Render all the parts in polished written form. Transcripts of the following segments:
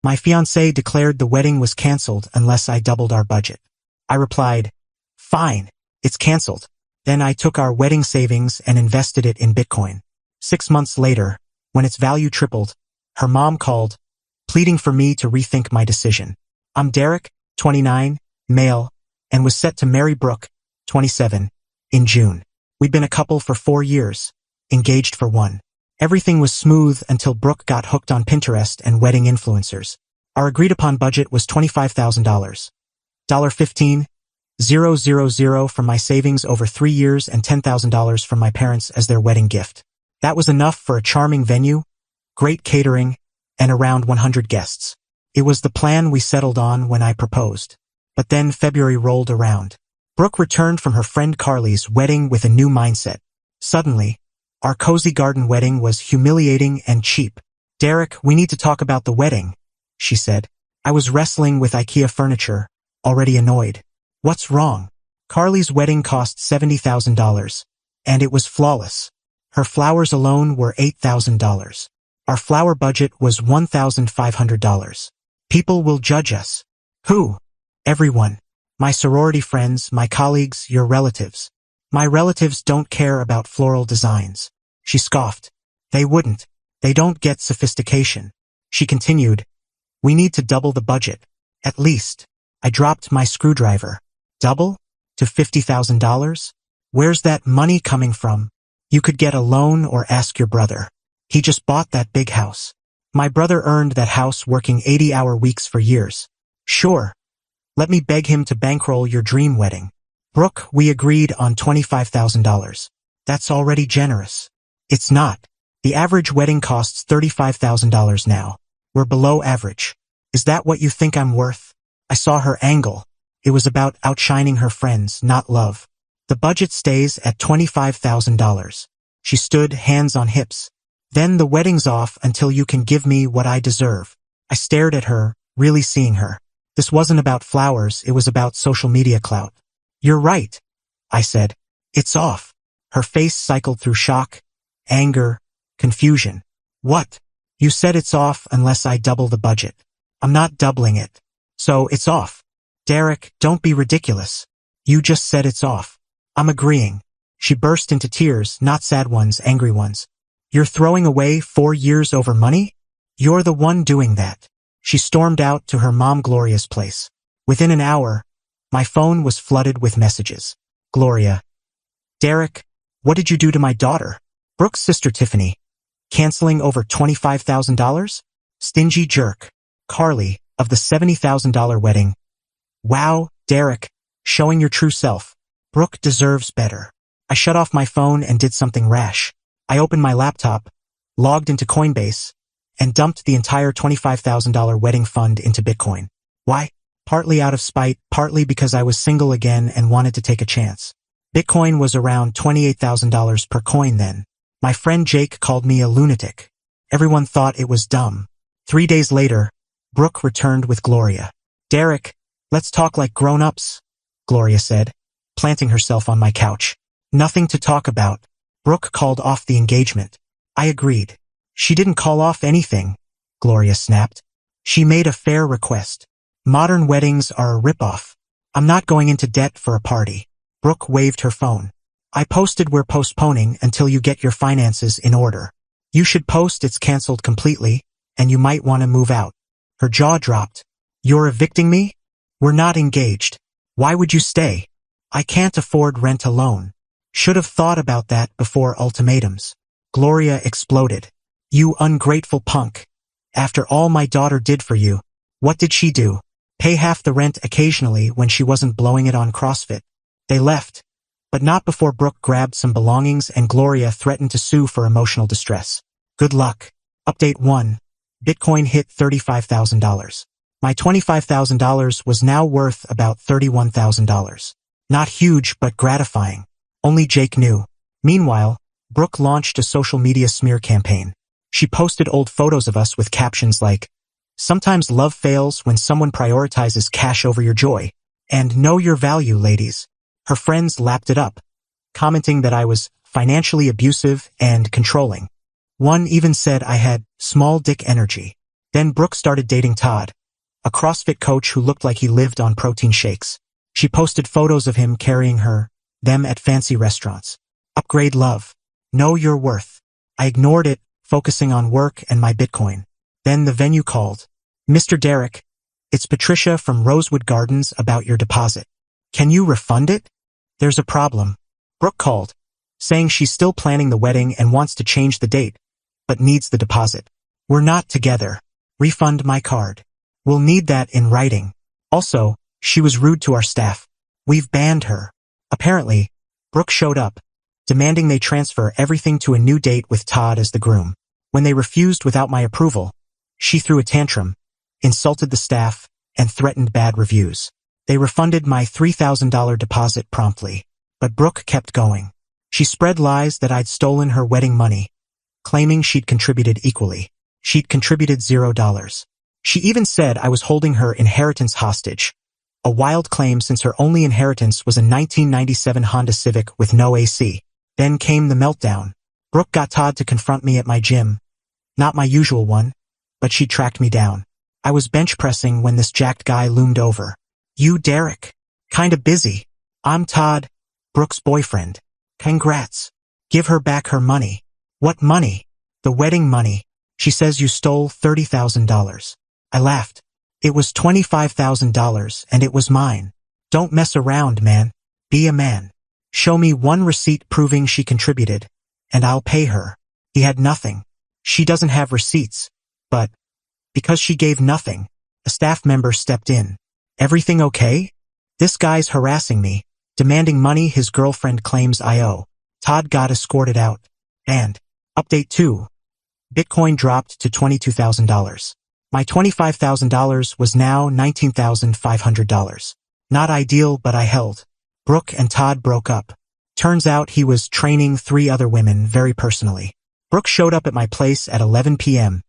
My fiancée declared the wedding was cancelled unless I doubled our budget. I replied, "Fine, it's cancelled." Then I took our wedding savings and invested it in Bitcoin. 6 months later, when its value tripled, her mom called, pleading for me to rethink my decision. I'm Derek, 29, male, and was set to marry Brooke, 27, in June. We'd been a couple for 4 years, engaged for 1. Everything was smooth until Brooke got hooked on Pinterest and wedding influencers. Our agreed-upon budget was $25,000. $15,000 from my savings over 3 years and $10,000 from my parents as their wedding gift. That was enough for a charming venue, great catering, and around 100 guests. It was the plan we settled on when I proposed. But then February rolled around. Brooke returned from her friend Carly's wedding with a new mindset. Suddenly, our cozy garden wedding was humiliating and cheap. "Derek, we need to talk about the wedding," she said. I was wrestling with IKEA furniture, already annoyed. "What's wrong?" Carly's wedding cost $70,000, and it was flawless. Her flowers alone were $8,000. Our flower budget was $1,500. "People will judge us." "Who?" "Everyone. My sorority friends, my colleagues, your relatives." "My relatives don't care about floral designs." She scoffed. "They wouldn't. They don't get sophistication." She continued, "We need to double the budget. At least." I dropped my screwdriver. "Double? To $50,000? Where's that money coming from?" "You could get a loan or ask your brother. He just bought that big house." "My brother earned that house working 80-hour weeks for years." "Sure. Let me beg him to bankroll your dream wedding." "Brooke, we agreed on $25,000. That's already generous." "It's not. The average wedding costs $35,000 now. We're below average." "Is that what you think I'm worth?" I saw her angle. It was about outshining her friends, not love. "The budget stays at $25,000. She stood, hands on hips. "Then the wedding's off until you can give me what I deserve." I stared at her, really seeing her. This wasn't about flowers, it was about social media clout. "You're right," I said. "It's off." Her face cycled through shock, anger, confusion. "What?" "You said it's off unless I double the budget." "I'm not doubling it." "So it's off." "Derek, don't be ridiculous. You just said it's off." "I'm agreeing." She burst into tears, not sad ones, angry ones. "You're throwing away 4 years over money? You're the one doing that." She stormed out to her mom Gloria's place. Within an hour, my phone was flooded with messages. Gloria. "Derek, what did you do to my daughter?" Brooke's sister Tiffany. "Canceling over $25,000? Stingy jerk." Carly, of the $70,000 wedding. "Wow, Derek, showing your true self. Brooke deserves better." I shut off my phone and did something rash. I opened my laptop, logged into Coinbase, and dumped the entire $25,000 wedding fund into Bitcoin. Why? Partly out of spite, partly because I was single again and wanted to take a chance. Bitcoin was around $28,000 per coin then. My friend Jake called me a lunatic. Everyone thought it was dumb. 3 days later, Brooke returned with Gloria. "Derek, let's talk like grown-ups," Gloria said, planting herself on my couch. "Nothing to talk about." Brooke called off the engagement. I agreed. "She didn't call off anything," Gloria snapped. "She made a fair request. Modern weddings are a ripoff. I'm not going into debt for a party." Brooke waved her phone. "I posted we're postponing until you get your finances in order. You should post it's canceled completely, and you might want to move out." Her jaw dropped. "You're evicting me? We're not engaged. Why would you stay?" "I can't afford rent alone." "Should have thought about that before ultimatums." Gloria exploded. "You ungrateful punk. After all my daughter did for you, what did she do? Pay half the rent occasionally when she wasn't blowing it on CrossFit." They left, but not before Brooke grabbed some belongings and Gloria threatened to sue for emotional distress. Good luck. Update 1. Bitcoin hit $35,000. My $25,000 was now worth about $31,000. Not huge, but gratifying. Only Jake knew. Meanwhile, Brooke launched a social media smear campaign. She posted old photos of us with captions like, "Sometimes love fails when someone prioritizes cash over your joy," and "Know your value, ladies." Her friends lapped it up, commenting that I was financially abusive and controlling. One even said I had small dick energy. Then Brooke started dating Todd, a CrossFit coach who looked like he lived on protein shakes. She posted photos of him carrying them at fancy restaurants. Upgrade love. Know your worth. I ignored it, focusing on work and my Bitcoin. Then the venue called. Mr. Derek, it's Patricia from Rosewood Gardens about your deposit. Can you refund it? There's a problem. Brooke called, saying she's still planning the wedding and wants to change the date, but needs the deposit. We're not together. Refund my card. We'll need that in writing. Also, she was rude to our staff. We've banned her. Apparently, Brooke showed up, demanding they transfer everything to a new date with Todd as the groom. When they refused without my approval, she threw a tantrum, insulted the staff, and threatened bad reviews. They refunded my $3,000 deposit promptly, but Brooke kept going. She spread lies that I'd stolen her wedding money, claiming she'd contributed equally. She'd contributed $0. She even said I was holding her inheritance hostage, a wild claim since her only inheritance was a 1997 Honda Civic with no AC. Then came the meltdown. Brooke got Todd to confront me at my gym. Not my usual one, but she tracked me down. I was bench pressing when this jacked guy loomed over. You Derek? Kinda busy. I'm Todd, Brooke's boyfriend. Congrats. Give her back her money. What money? The wedding money. She says you stole $30,000. I laughed. It was $25,000 and it was mine. Don't mess around, man. Be a man. Show me one receipt proving she contributed, and I'll pay her. He had nothing. She doesn't have receipts, but because she gave nothing, a staff member stepped in. Everything okay? This guy's harassing me, demanding money his girlfriend claims I owe. Todd got escorted out. And, update 2. Bitcoin dropped to $22,000. My $25,000 was now $19,500. Not ideal, but I held. Brooke and Todd broke up. Turns out he was training 3 other women very personally. Brooke showed up at my place at 11 p.m.,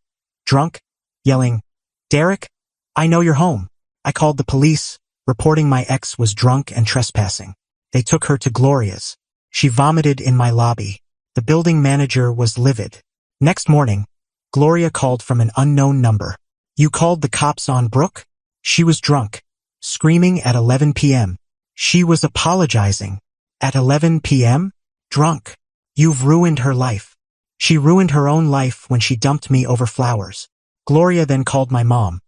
drunk, yelling, Derek, I know you're home. I called the police, reporting my ex was drunk and trespassing. They took her to Gloria's. She vomited in my lobby. The building manager was livid. Next morning, Gloria called from an unknown number. You called the cops on Brooke? She was drunk, screaming at 11 p.m. She was apologizing. At 11 p.m.? Drunk. You've ruined her life. She ruined her own life when she dumped me over flowers. Gloria then called my mom,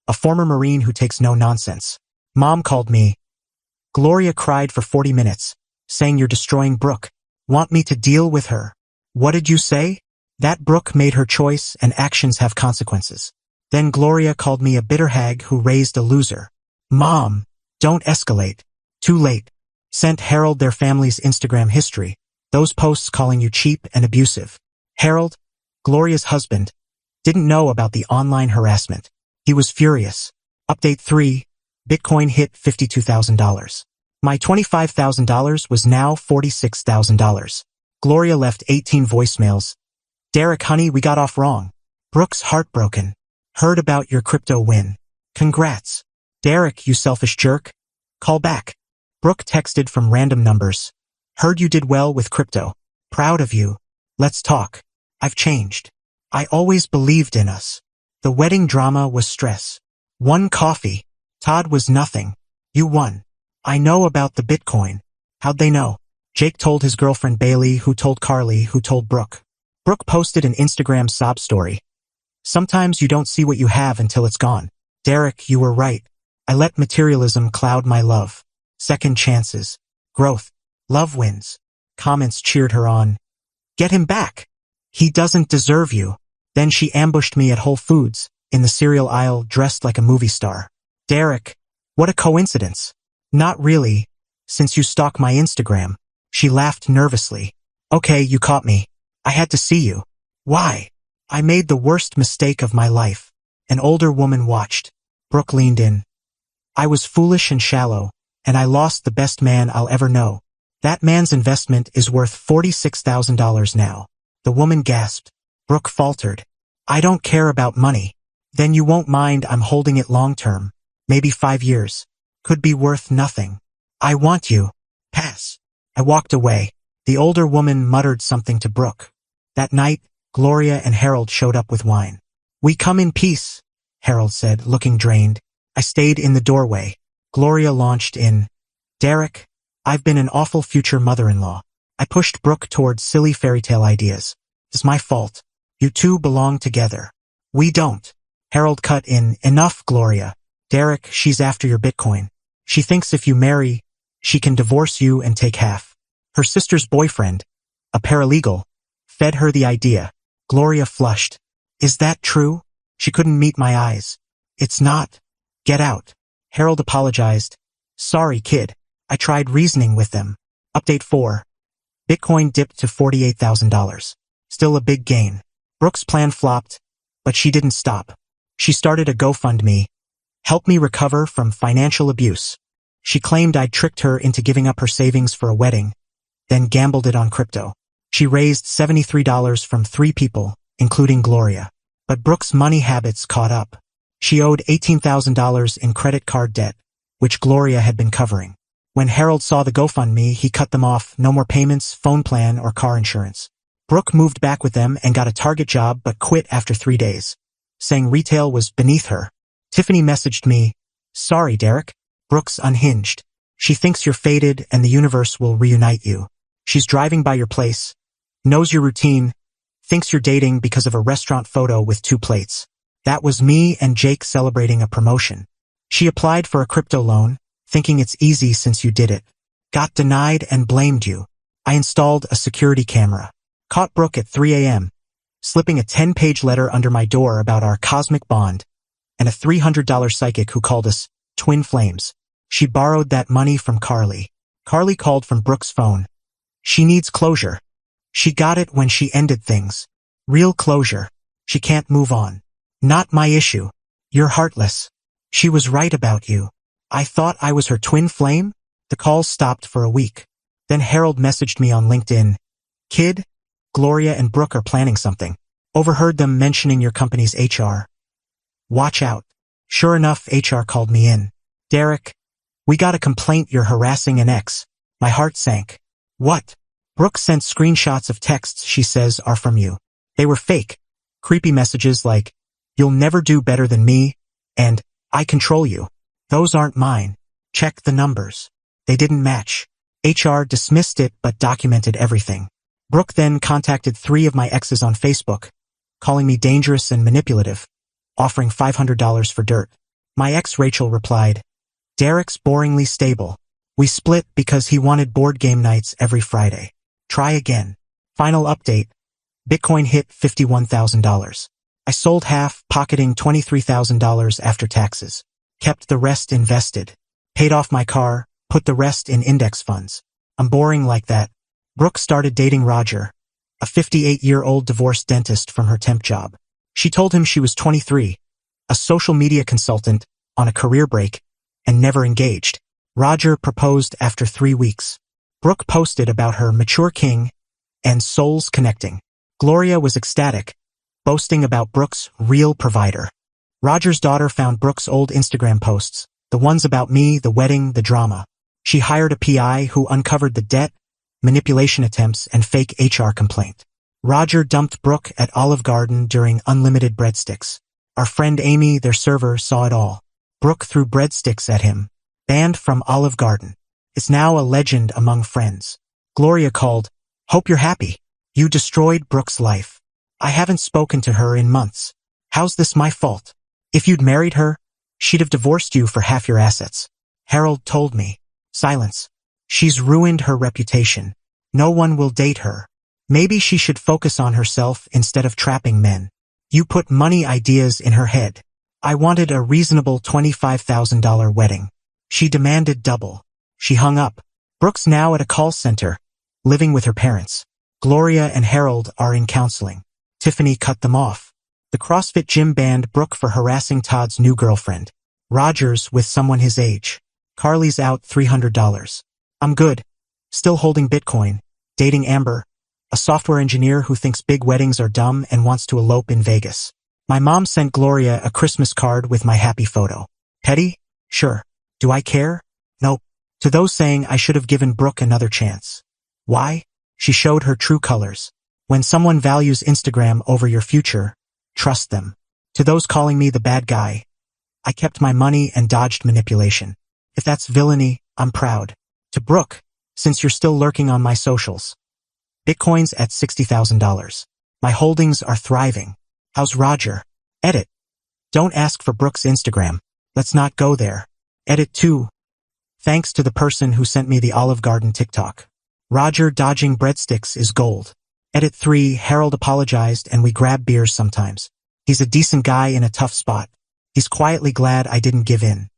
a former Marine who takes no nonsense. Mom called me. Gloria cried for 40 minutes, saying you're destroying Brooke. Want me to deal with her? What did you say? That Brooke made her choice and actions have consequences. Then Gloria called me a bitter hag who raised a loser. Mom, don't escalate. Too late. Sent Harold their family's Instagram history, those posts calling you cheap and abusive. Harold, Gloria's husband, didn't know about the online harassment. He was furious. Update 3, Bitcoin hit $52,000. My $25,000 was now $46,000. Gloria left 18 voicemails. Derek, honey, we got off wrong. Brooke's heartbroken. Heard about your crypto win. Congrats. Derek, you selfish jerk. Call back. Brooke texted from random numbers. Heard you did well with crypto. Proud of you. Let's talk. I've changed. I always believed in us. The wedding drama was stress. One coffee. Todd was nothing. You won. I know about the Bitcoin. How'd they know? Jake told his girlfriend Bailey, who told Carly, who told Brooke. Brooke posted an Instagram sob story. Sometimes you don't see what you have until it's gone. Derek, you were right. I let materialism cloud my love. Second chances. Growth. Love wins. Comments cheered her on. Get him back. He doesn't deserve you. Then she ambushed me at Whole Foods, in the cereal aisle, dressed like a movie star. Derek, what a coincidence. Not really, since you stalk my Instagram. She laughed nervously. Okay, you caught me. I had to see you. Why? I made the worst mistake of my life. An older woman watched. Brooke leaned in. I was foolish and shallow, and I lost the best man I'll ever know. That man's investment is worth $46,000 now. The woman gasped. Brooke faltered. I don't care about money. Then you won't mind I'm holding it long term. Maybe 5 years. Could be worth nothing. I want you. Pass. I walked away. The older woman muttered something to Brooke. That night, Gloria and Harold showed up with wine. We come in peace, Harold said, looking drained. I stayed in the doorway. Gloria launched in, Derek, I've been an awful future mother-in-law. I pushed Brooke towards silly fairy tale ideas. It's my fault. You two belong together. We don't. Harold cut in, enough, Gloria. Derek, she's after your Bitcoin. She thinks if you marry, she can divorce you and take half. Her sister's boyfriend, a paralegal, fed her the idea. Gloria flushed. Is that true? She couldn't meet my eyes. It's not. Get out. Harold apologized. Sorry, kid. I tried reasoning with them. Update 4. Bitcoin dipped to $48,000. Still a big gain. Brooke's plan flopped, but she didn't stop. She started a GoFundMe. Help me recover from financial abuse. She claimed I'd tricked her into giving up her savings for a wedding, then gambled it on crypto. She raised $73 from 3 people, including Gloria. But Brooke's money habits caught up. She owed $18,000 in credit card debt, which Gloria had been covering. When Harold saw the GoFundMe, he cut them off, no more payments, phone plan, or car insurance. Brooke moved back with them and got a Target job but quit after 3 days, saying retail was beneath her. Tiffany messaged me, sorry, Derek. Brooke's unhinged. She thinks you're faded and the universe will reunite you. She's driving by your place, knows your routine, thinks you're dating because of a restaurant photo with 2 plates. That was me and Jake celebrating a promotion. She applied for a crypto loan, thinking it's easy since you did it. Got denied and blamed you. I installed a security camera. Caught Brooke at 3 a.m., slipping a 10-page letter under my door about our cosmic bond, and a $300 psychic who called us twin flames. She borrowed that money from Carly. Carly called from Brooke's phone. She needs closure. She got it when she ended things. Real closure. She can't move on. Not my issue. You're heartless. She was right about you. I thought I was her twin flame? The calls stopped for a week. Then Harold messaged me on LinkedIn. Kid, Gloria and Brooke are planning something. Overheard them mentioning your company's HR. Watch out. Sure enough, HR called me in. Derek, we got a complaint you're harassing an ex. My heart sank. What? Brooke sent screenshots of texts she says are from you. They were fake. Creepy messages like, you'll never do better than me, and, I control you. Those aren't mine. Check the numbers. They didn't match. HR dismissed it but documented everything. Brooke then contacted 3 of my exes on Facebook, calling me dangerous and manipulative, offering $500 for dirt. My ex Rachel replied, Derek's boringly stable. We split because he wanted board game nights every Friday. Try again. Final update. Bitcoin hit $51,000. I sold half, pocketing $23,000 after taxes. Kept the rest invested. Paid off my car, put the rest in index funds. I'm boring like that. Brooke started dating Roger, a 58-year-old divorced dentist from her temp job. She told him she was 23, a social media consultant, on a career break, and never engaged. Roger proposed after 3 weeks. Brooke posted about her mature king and souls connecting. Gloria was ecstatic, boasting about Brooke's real provider. Roger's daughter found Brooke's old Instagram posts, the ones about me, the wedding, the drama. She hired a PI who uncovered the debt, manipulation attempts, and fake HR complaint. Roger dumped Brooke at Olive Garden during unlimited breadsticks. Our friend Amy, their server, saw it all. Brooke threw breadsticks at him. Banned from Olive Garden. It's now a legend among friends. Gloria called, hope you're happy. You destroyed Brooke's life. I haven't spoken to her in months. How's this my fault? If you'd married her, she'd have divorced you for half your assets. Harold told me. Silence. She's ruined her reputation. No one will date her. Maybe she should focus on herself instead of trapping men. You put money ideas in her head. I wanted a reasonable $25,000 wedding. She demanded double. She hung up. Brooke's now at a call center, living with her parents. Gloria and Harold are in counseling. Tiffany cut them off. The CrossFit gym banned Brooke for harassing Todd's new girlfriend. Roger's with someone his age. Carly's out $300. I'm good. Still holding Bitcoin. Dating Amber, a software engineer who thinks big weddings are dumb and wants to elope in Vegas. My mom sent Gloria a Christmas card with my happy photo. Petty? Sure. Do I care? Nope. To those saying I should have given Brooke another chance. Why? She showed her true colors. When someone values Instagram over your future, trust them. To those calling me the bad guy, I kept my money and dodged manipulation. If that's villainy, I'm proud. To Brooke, since you're still lurking on my socials. Bitcoin's at $60,000. My holdings are thriving. How's Roger? Edit. Don't ask for Brooke's Instagram. Let's not go there. Edit 2. Thanks to the person who sent me the Olive Garden TikTok. Roger dodging breadsticks is gold. Edit 3. Harold apologized and we grab beers sometimes. He's a decent guy in a tough spot. He's quietly glad I didn't give in.